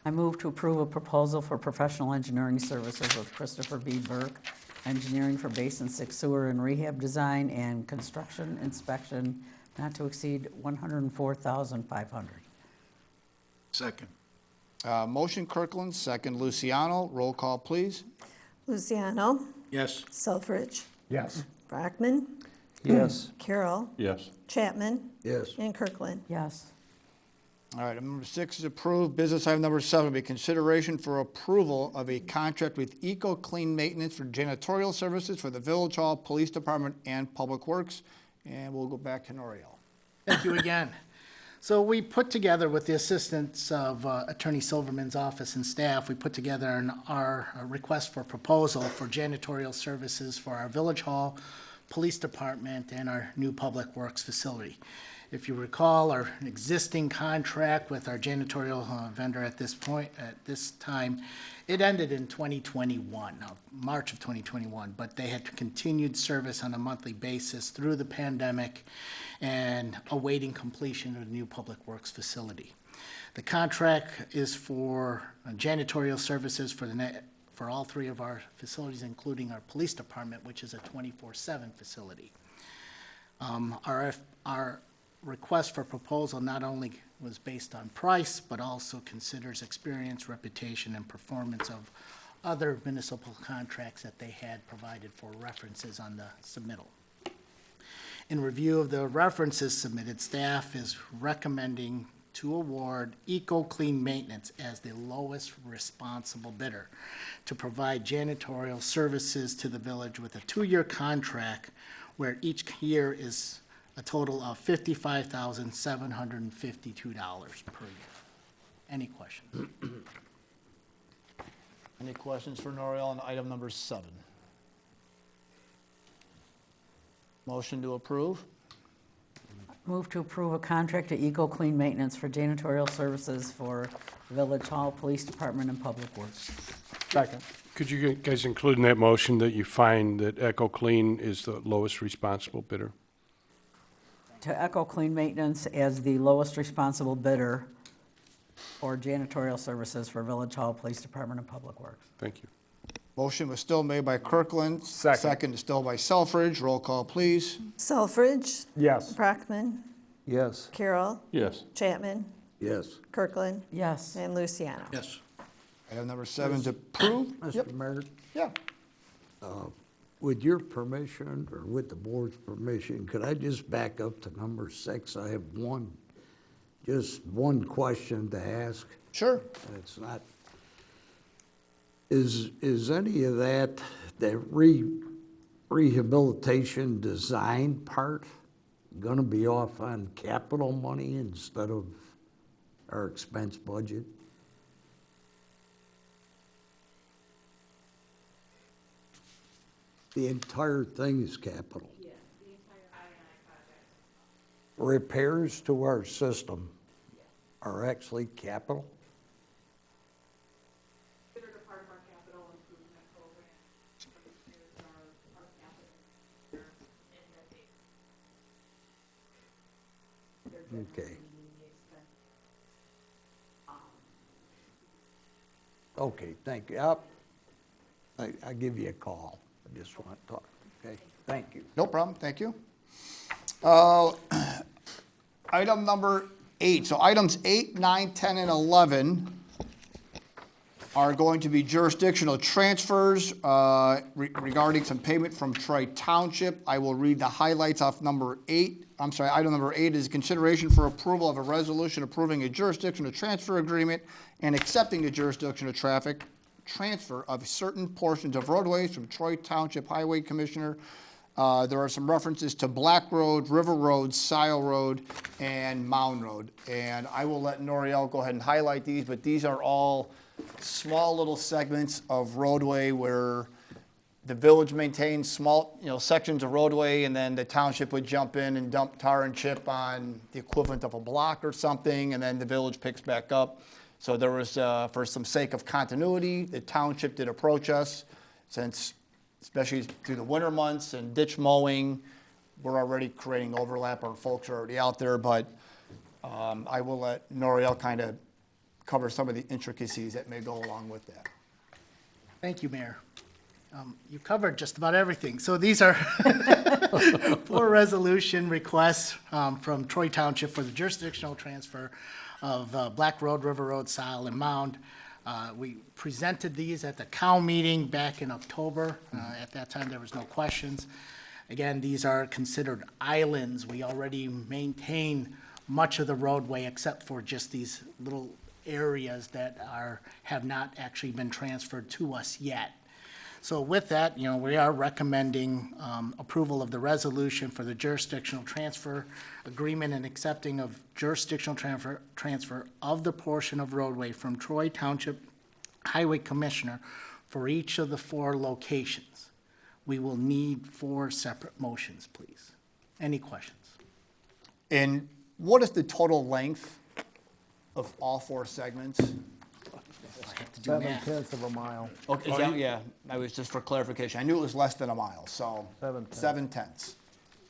[SPEAKER 7] I move to approve a proposal for professional engineering services with Christopher B. Burke, engineering for Basin 6 sewer and rehab design and construction inspection, not to exceed $104,500.
[SPEAKER 4] Second.
[SPEAKER 1] Motion Kirkland, second Luciano. Roll call, please.
[SPEAKER 2] Luciano,
[SPEAKER 4] Yes.
[SPEAKER 2] Selfridge,
[SPEAKER 12] Yes.
[SPEAKER 2] Brockman,
[SPEAKER 11] Yes.
[SPEAKER 2] Carroll,
[SPEAKER 5] Yes.
[SPEAKER 2] Chapman,
[SPEAKER 11] Yes.
[SPEAKER 2] and Kirkland.
[SPEAKER 7] Yes.
[SPEAKER 1] All right, number 6 is approved. Business item number 7 will be consideration for approval of a contract with Eco Clean Maintenance for janitorial services for the Village Hall, Police Department, and Public Works. And we'll go back to Noriel.
[SPEAKER 13] Thank you again. So we put together, with the assistance of Attorney Silverman's office and staff, we put together our request for proposal for janitorial services for our Village Hall, Police Department, and our new Public Works facility. If you recall, our existing contract with our janitorial vendor at this time, it ended in 2021, March of 2021, but they had continued service on a monthly basis through the pandemic and awaiting completion of the new Public Works facility. The contract is for janitorial services for all 3 of our facilities, including our police department, which is a 24/7 facility. Our request for proposal not only was based on price, but also considers experience, reputation, and performance of other municipal contracts that they had provided for references on the submittal. In review of the references submitted, staff is recommending to award Eco Clean Maintenance as the lowest responsible bidder to provide janitorial services to the village with a 2-year contract where each year is a total of $55,752 per year. Any questions?
[SPEAKER 1] Any questions for Noriel on item number 7? Motion to approve?
[SPEAKER 7] Move to approve a contract to Eco Clean Maintenance for janitorial services for Village Hall, Police Department, and Public Works.
[SPEAKER 12] Second.
[SPEAKER 9] Could you guys include in that motion that you find that Echo Clean is the lowest responsible bidder?
[SPEAKER 7] To Eco Clean Maintenance as the lowest responsible bidder for janitorial services for Village Hall, Police Department, and Public Works.
[SPEAKER 9] Thank you.
[SPEAKER 1] Motion was still made by Kirkland.
[SPEAKER 12] Second.
[SPEAKER 1] Second is still by Selfridge. Roll call, please.
[SPEAKER 2] Selfridge,
[SPEAKER 12] Yes.
[SPEAKER 2] Brockman,
[SPEAKER 11] Yes.
[SPEAKER 2] Carroll,
[SPEAKER 5] Yes.
[SPEAKER 2] Chapman,
[SPEAKER 11] Yes.
[SPEAKER 2] Kirkland,
[SPEAKER 7] Yes.
[SPEAKER 2] and Luciano.
[SPEAKER 4] Yes.
[SPEAKER 1] Item number 7 is approved. Yep.
[SPEAKER 11] Mr. Mayor,
[SPEAKER 1] Yeah.
[SPEAKER 11] with your permission, or with the board's permission, could I just back up to number 6? I have just one question to ask.
[SPEAKER 1] Sure.
[SPEAKER 11] And it's not, is any of that rehabilitation design part gonna be off on capital money instead of our expense budget? The entire thing is capital.
[SPEAKER 3] Yes, the entire I&I project.
[SPEAKER 11] Repairs to our system are actually capital?
[SPEAKER 3] Considered a part of our capital improvement program. Repairs are capital. They're in that base. They're
[SPEAKER 11] Okay.
[SPEAKER 3] generally meeting the expense.
[SPEAKER 11] Okay, thank you. I'll give you a call. I just want to talk, okay? Thank you.
[SPEAKER 1] No problem, thank you. Item number 8, so items 8, 9, 10, and 11 are going to be jurisdictional transfers regarding some payment from Troy Township. I will read the highlights off number 8. I'm sorry, item number 8 is consideration for approval of a resolution approving a jurisdictional transfer agreement and accepting the jurisdictional transfer of certain portions of roadways from Troy Township Highway Commissioner. There are some references to Black Road, River Road, Sile Road, and Mound Road. And I will let Noriel go ahead and highlight these, but these are all small little segments of roadway where the village maintains small, sections of roadway, and then the township would jump in and dump tar and chip on the equivalent of a block or something, and then the village picks back up. So there was, for some sake of continuity, the township did approach us, since, especially through the winter months and ditch mowing, we're already creating overlap, our folks are already out there, but I will let Noriel kind of cover some of the intricacies that may go along with that.
[SPEAKER 13] Thank you, Mayor. You covered just about everything. So these are 4 resolution requests from Troy Township for the jurisdictional transfer of Black Road, River Road, Sile, and Mound. We presented these at the COW meeting back in October. At that time, there was no questions. Again, these are considered islands. We already maintain much of the roadway except for just these little areas that have not actually been transferred to us yet. So with that, we are recommending approval of the resolution for the jurisdictional transfer agreement and accepting of jurisdictional transfer of the portion of roadway from Troy Township Highway Commissioner for each of the 4 locations. We will need 4 separate motions, please. Any questions?
[SPEAKER 1] And what is the total length of all 4 segments?
[SPEAKER 13] I have to do math.
[SPEAKER 12] 7/10 of a mile.
[SPEAKER 1] Okay, yeah, I was just for clarification. I knew it was less than a mile, so 7/10.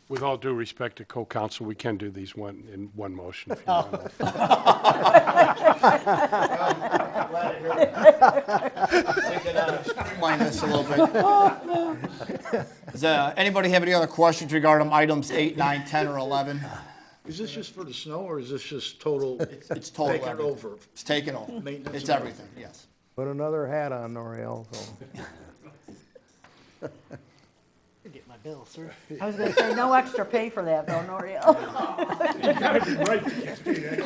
[SPEAKER 9] With all due respect to co-counsel, we can do these in one motion. If you want.
[SPEAKER 1] Streamline this a little bit. Does anybody have any other questions regarding items 8, 9, 10, or 11?
[SPEAKER 4] Is this just for the snow, or is this just total?
[SPEAKER 1] It's total
[SPEAKER 4] Take it
[SPEAKER 1] everything.
[SPEAKER 4] over.
[SPEAKER 1] It's taken over.
[SPEAKER 4] Maintenance
[SPEAKER 1] It's
[SPEAKER 4] and
[SPEAKER 1] everything, yes.
[SPEAKER 12] Put another hat on, Noriel, so.
[SPEAKER 13] Get my bill, sir.
[SPEAKER 7] I was gonna say, no extra pay for that, though, Noriel.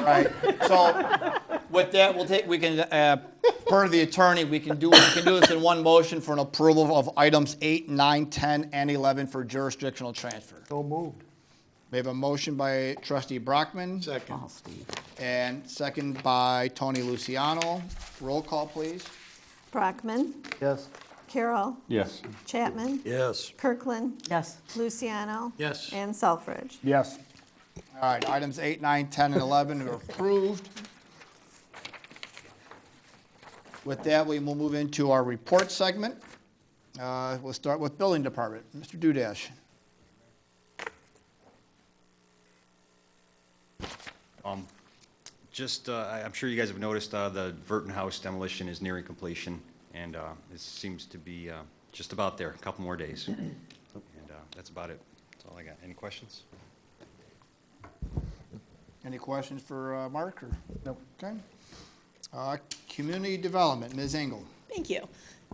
[SPEAKER 1] Right, so with that, we can, per the attorney, we can do this in one motion for an approval of items 8, 9, 10, and 11 for jurisdictional transfer.
[SPEAKER 12] So moved.
[SPEAKER 1] We have a motion by trustee Brockman.
[SPEAKER 4] Second.
[SPEAKER 7] Oh, Steve.
[SPEAKER 1] And second by Tony Luciano. Roll call, please.
[SPEAKER 2] Brockman,
[SPEAKER 12] Yes.
[SPEAKER 2] Carroll,
[SPEAKER 5] Yes.
[SPEAKER 2] Chapman,
[SPEAKER 11] Yes.
[SPEAKER 2] Kirkland,
[SPEAKER 7] Yes.
[SPEAKER 2] Luciano.
[SPEAKER 4] Yes.
[SPEAKER 2] And Selfridge.
[SPEAKER 12] Yes.
[SPEAKER 1] All right, items 8, 9, 10, and 11 are approved. With that, we will move into our report segment. We'll start with Building Department. Mr. Dudash.
[SPEAKER 14] I'm sure you guys have noticed the Verton House demolition is nearing completion, and it seems to be just about there, a couple more days. And that's about it. That's all I got. Any questions?
[SPEAKER 1] Any questions for Mark? Or? Nope. Okay. Community Development, Ms. Engel.
[SPEAKER 15] Thank you.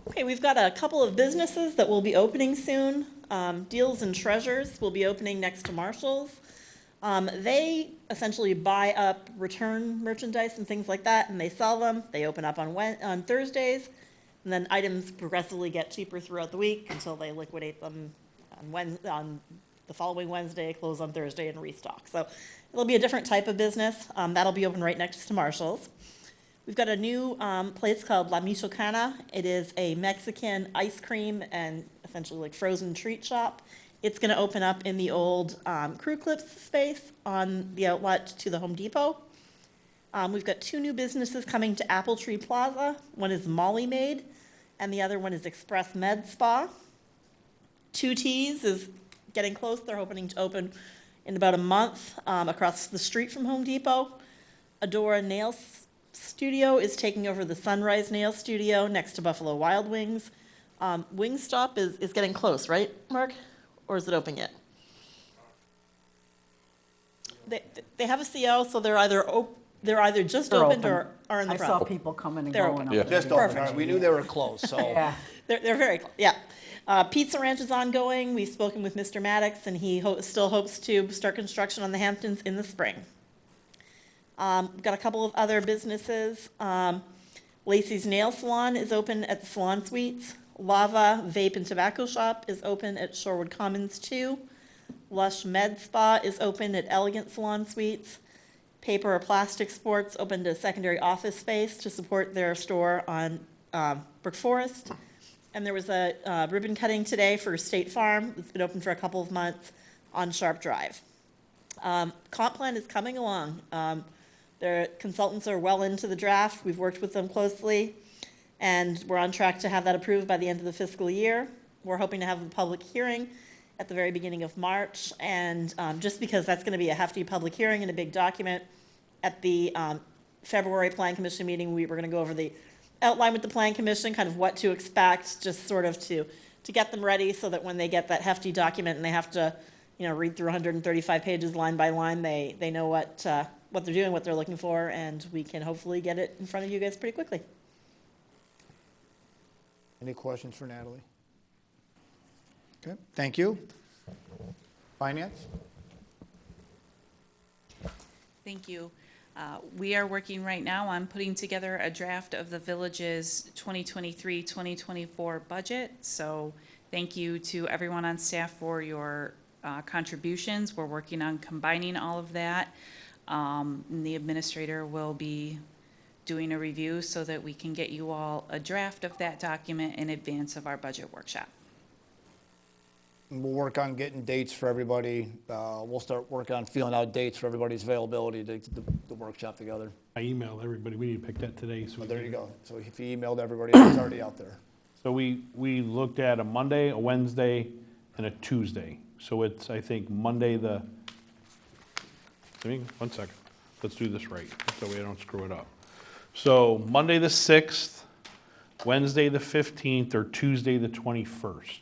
[SPEAKER 15] Okay, we've got a couple of businesses that will be opening soon. Deals and Treasures will be opening next to Marshall's. They essentially buy up return merchandise and things like that, and they sell them. They open up on Thursdays, and then items progressively get cheaper throughout the week until they liquidate them on the following Wednesday, close on Thursday, and restock. So it'll be a different type of business. That'll be open right next to Marshall's. We've got a new place called La Michoacana. It is a Mexican ice cream and essentially like frozen treat shop. It's going to open up in the old Crew Clips space on the outlet to the Home Depot. We've got 2 new businesses coming to Apple Tree Plaza. One is Molly Maid, and the other one is Express Med Spa. 2 T's is getting close. They're hoping to open in about a month across the street from Home Depot. Adora Nail Studio is taking over the Sunrise Nail Studio next to Buffalo Wild Wings. Wingstop is getting close, right, Mark? Or is it open yet? They have a CO, so they're either just
[SPEAKER 7] They're
[SPEAKER 15] opened
[SPEAKER 7] open.
[SPEAKER 15] or are in the
[SPEAKER 7] I
[SPEAKER 15] process.
[SPEAKER 7] saw people coming and
[SPEAKER 15] They're
[SPEAKER 7] going.
[SPEAKER 15] open.
[SPEAKER 7] up
[SPEAKER 5] Yeah.
[SPEAKER 7] there.
[SPEAKER 1] Just open,
[SPEAKER 15] Perfect.
[SPEAKER 1] all right, we knew they were close, so.
[SPEAKER 7] Yeah.
[SPEAKER 15] They're very close, yeah. Pizza Ranch is ongoing. We've spoken with Mr. Maddox, and he still hopes to start construction on the Hamptons in the spring. We've got a couple of other businesses. Lacey's Nail Salon is open at the Salon Suites. Lava Vape and Tobacco Shop is open at Shorewood Commons 2. Lush Med Spa is open at Elegant Salon Suites. Paper or Plastic Sports opened a secondary office space to support their store on Brook Forest. And there was a ribbon cutting today for State Farm. It's been open for a couple of months on Sharp Drive. Comp plan is coming along. Their consultants are well into the draft. We've worked with them closely, and we're on track to have that approved by the end of the fiscal year. We're hoping to have the public hearing at the very beginning of March, and just because that's going to be a hefty public hearing and a big document, at the February Plan Commission meeting, we were going to go over the outline with the Plan Commission, kind of what to expect, just sort of to get them ready so that when they get that hefty document and they have to, read through 135 pages line by line, they know what they're doing, what they're looking for, and we can hopefully get it in front of you guys pretty quickly.
[SPEAKER 1] Any questions for Natalie? Okay, thank you. Finance?
[SPEAKER 16] Thank you. We are working right now on putting together a draft of the village's 2023-2024 budget. So thank you to everyone on staff for your contributions. We're working on combining all of that. And the administrator will be doing a review so that we can get you all a draft of that document in advance of our budget workshop.
[SPEAKER 1] We'll work on getting dates for everybody. We'll start working on filling out dates for everybody's availability to get the workshop together.
[SPEAKER 8] I emailed everybody, we need to pick that today. So
[SPEAKER 1] Oh, there you go. So if you emailed everybody, it's already out there.
[SPEAKER 8] So we looked at a Monday, a Wednesday, and a Tuesday. So it's, I think, Monday the, one second, let's do this right, so we don't screw it up. So Monday the 6th, Wednesday the 15th, or Tuesday the 21st.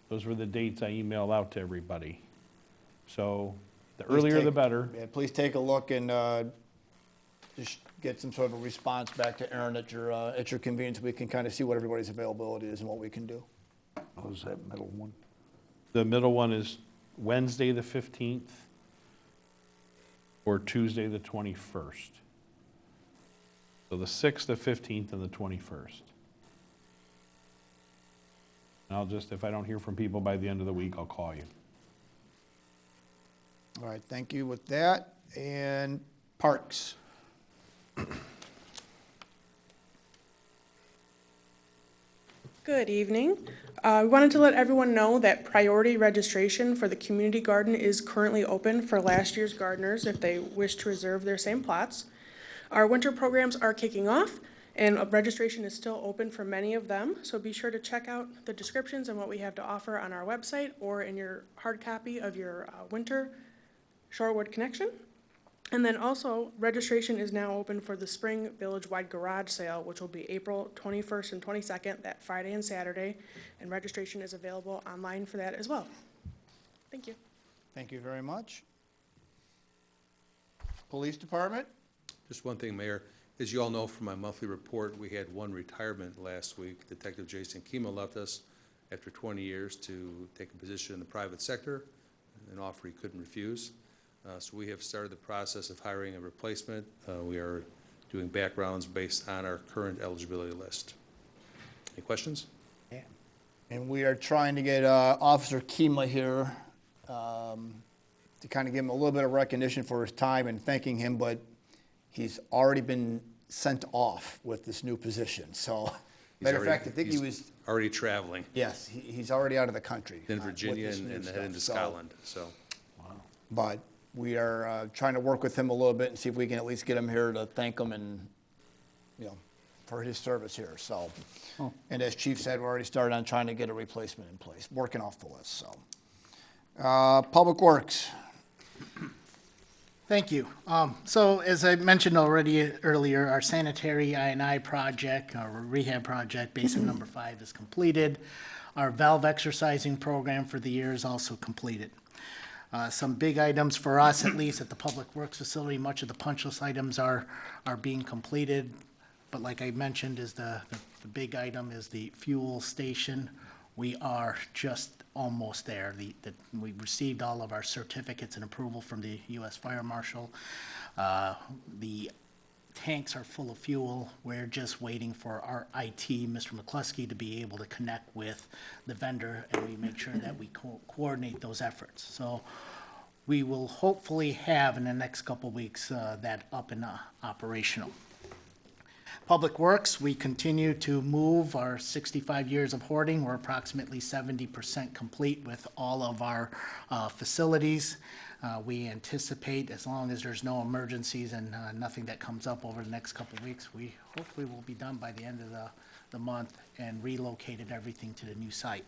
[SPEAKER 8] Those were the dates I emailed out to everybody. So the earlier the better.
[SPEAKER 1] Yeah, please take a look and just get some sort of a response back to Aaron at your convenience. We can kind of see what everybody's availability is and what we can do.
[SPEAKER 11] What was that middle one?
[SPEAKER 8] The middle one is Wednesday the 15th or Tuesday the 21st. So the 6th, the 15th, and the 21st. And I'll just, if I don't hear from people by the end of the week, I'll call you.
[SPEAKER 1] All right, thank you with that. And Parks.
[SPEAKER 17] Good evening. We wanted to let everyone know that priority registration for the community garden is currently open for last year's gardeners if they wish to reserve their same plots. Our winter programs are kicking off, and registration is still open for many of them, so be sure to check out the descriptions and what we have to offer on our website or in your hard copy of your winter Shorewood Connection. And then also, registration is now open for the spring village-wide garage sale, which will be April 21st and 22nd, that Friday and Saturday, and registration is available online for that as well. Thank you.
[SPEAKER 1] Thank you very much. Police Department?
[SPEAKER 10] Just one thing, Mayor. As you all know from my monthly report, we had one retirement last week. Detective Jason Kima left us after 20 years to take a position in the private sector, an offer he couldn't refuse. So we have started the process of hiring a replacement. We are doing backgrounds based on our current eligibility list. Any questions?
[SPEAKER 1] And we are trying to get Officer Kima here to kind of give him a little bit of recognition for his time and thanking him, but he's already been sent off with this new position, so. Matter of fact, I think he was,
[SPEAKER 10] Already traveling
[SPEAKER 1] yes, he's already out of the country.
[SPEAKER 10] in
[SPEAKER 1] with
[SPEAKER 10] Virginia
[SPEAKER 1] this
[SPEAKER 10] and
[SPEAKER 1] new
[SPEAKER 10] head
[SPEAKER 1] stuff,
[SPEAKER 10] into
[SPEAKER 1] so.
[SPEAKER 10] Scotland, so.
[SPEAKER 1] But we are trying to work with him a little bit and see if we can at least get him here to thank him and, you know, for his service here, so. And as Chief said, we're already started on trying to get a replacement in place, working off the list, so. Public Works.
[SPEAKER 13] Thank you. So as I mentioned already earlier, our sanitary I&I project, our rehab project, basin number 5 is completed. Our valve exercising program for the year is also completed. Some big items for us, at least at the Public Works facility, much of the punch list items are being completed. But like I mentioned, is the big item is the fuel station. We are just almost there. We received all of our certificates and approval from the U.S. Fire Marshal. The tanks are full of fuel. We're just waiting for our IT, Mr. McCluskey, to be able to connect with the vendor, and we make sure that we coordinate those efforts. So we will hopefully have in the next couple of weeks that up and operational. Public Works, we continue to move our 65 years of hoarding. We're approximately 70% complete with all of our facilities. We anticipate, as long as there's no emergencies and nothing that comes up over the next couple of weeks, we hopefully will be done by the end of the month and relocated everything to the new site.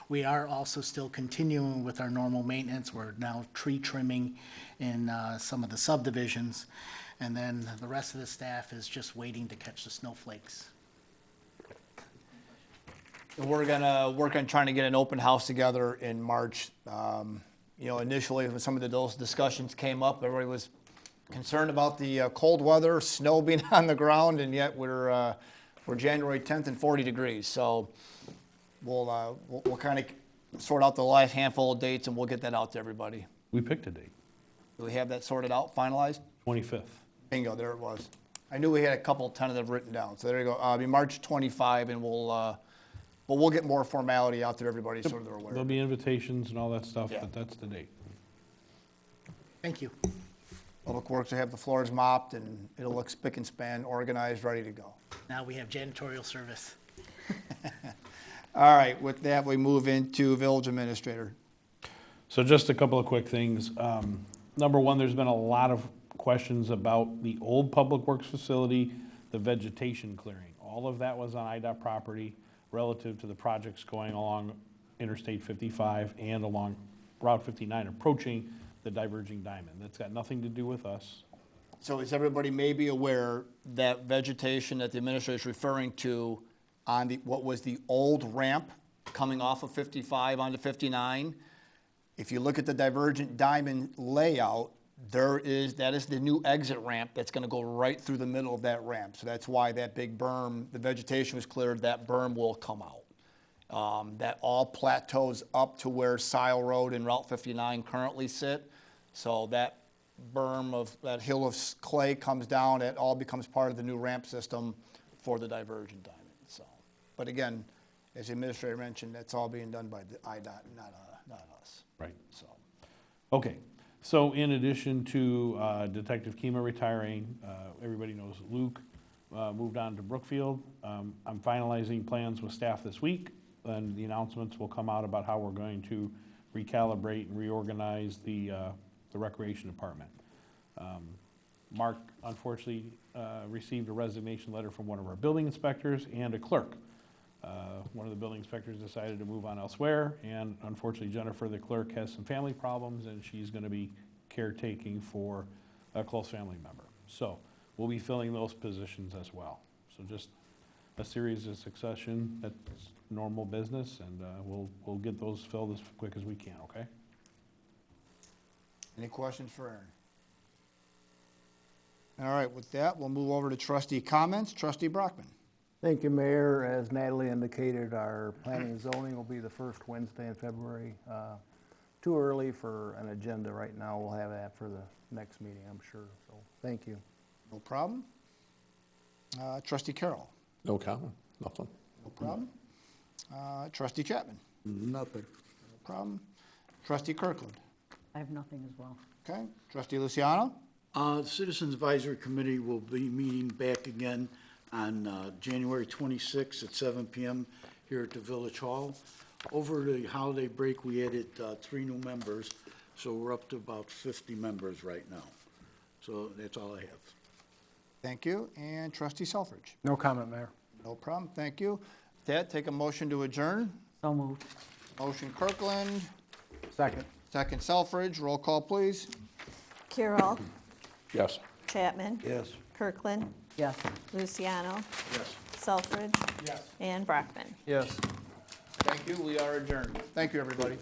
[SPEAKER 13] We are also still continuing with our normal maintenance. We're now tree trimming in some of the subdivisions. And then the rest of the staff is just waiting to catch the snowflakes.
[SPEAKER 1] We're gonna work on trying to get an open house together in March. You know, initially, when some of those discussions came up, everybody was concerned about the cold weather, snow being on the ground, and yet we're January 10th and 40 degrees. So we'll kind of sort out the last handful of dates, and we'll get that out to everybody.
[SPEAKER 8] We picked a date,
[SPEAKER 1] Do we have that sorted out, finalized?
[SPEAKER 8] 25th.
[SPEAKER 1] Bingo, there it was. I knew we had a couple tentative written down, so there you go. It'll be March 25, and we'll get more formality out to everybody so they're aware.
[SPEAKER 8] There'll be invitations and all that stuff,
[SPEAKER 1] Yeah.
[SPEAKER 8] but that's the date.
[SPEAKER 13] Thank you.
[SPEAKER 1] Public Works will have the floors mopped, and it'll look spick and span, organized, ready to go.
[SPEAKER 13] Now we have janitorial service.
[SPEAKER 1] All right, with that, we move into Village Administrator.
[SPEAKER 8] So just a couple of quick things. Number one, there's been a lot of questions about the old Public Works facility, the vegetation clearing. All of that was on IDOT property relative to the projects going along Interstate 55 and along Route 59, approaching the diverging diamond. That's got nothing to do with us.
[SPEAKER 1] So is everybody maybe aware that vegetation that the administrator is referring to on what was the old ramp coming off of 55 onto 59? If you look at the divergent diamond layout, that is the new exit ramp that's gonna go right through the middle of that ramp. So that's why that big berm, the vegetation was cleared, that berm will come out. That all plateaus up to where Sile Road and Route 59 currently sit. So that berm of, that hill of clay comes down, it all becomes part of the new ramp system for the divergent diamond, so. But again, as the administrator mentioned, that's all being done by the IDOT, not us.
[SPEAKER 8] Right.
[SPEAKER 1] So,
[SPEAKER 8] Okay, so in addition to Detective Kima retiring, everybody knows Luke moved on to Brookfield. I'm finalizing plans with staff this week, and the announcements will come out about how we're going to recalibrate and reorganize the Recreation Department. Mark unfortunately received a resignation letter from one of our building inspectors and a clerk. One of the building inspectors decided to move on elsewhere, and unfortunately Jennifer, the clerk, has some family problems, and she's going to be caretaking for a close family member. So we'll be filling those positions as well. So just a series of succession, that's normal business, and we'll get those filled as quick as we can, okay?
[SPEAKER 1] any questions for Aaron? All right, with that, we'll move over to trustee comments. Trustee Brockman.
[SPEAKER 12] Thank you, Mayor. As Natalie indicated, our planning and zoning will be the first Wednesday in February. Too early for an agenda right now. We'll have that for the next meeting, I'm sure. So, thank you.
[SPEAKER 1] No problem. Trustee Carroll.
[SPEAKER 5] No comment, nothing.
[SPEAKER 1] No problem. Trustee Chapman.
[SPEAKER 11] Nothing.
[SPEAKER 1] No problem. Trustee Kirkland.
[SPEAKER 7] I have nothing as well.
[SPEAKER 1] Okay, trustee Luciano?
[SPEAKER 4] The Citizens Advisory Committee will be meeting back again on January 26th at 7 PM here at the Village Hall. Over the holiday break, we added 3 new members, so we're up to about 50 members right now. So that's all I have.
[SPEAKER 1] Thank you. And trustee Selfridge?
[SPEAKER 12] No comment, Mayor.
[SPEAKER 1] No problem, thank you. That, take a motion to adjourn.
[SPEAKER 7] So moved.
[SPEAKER 1] Motion Kirkland,
[SPEAKER 12] Second.
[SPEAKER 1] second Selfridge. Roll call, please.
[SPEAKER 2] Kirill,
[SPEAKER 5] Yes.
[SPEAKER 2] Chapman,
[SPEAKER 11] Yes.
[SPEAKER 2] Kirkland,
[SPEAKER 7] Yes.
[SPEAKER 2] Luciano,
[SPEAKER 4] Yes.
[SPEAKER 2] Selfridge,
[SPEAKER 12] Yes.
[SPEAKER 2] and Brockman.
[SPEAKER 12] Yes.
[SPEAKER 1] Thank you, we are adjourned. Thank you, everybody.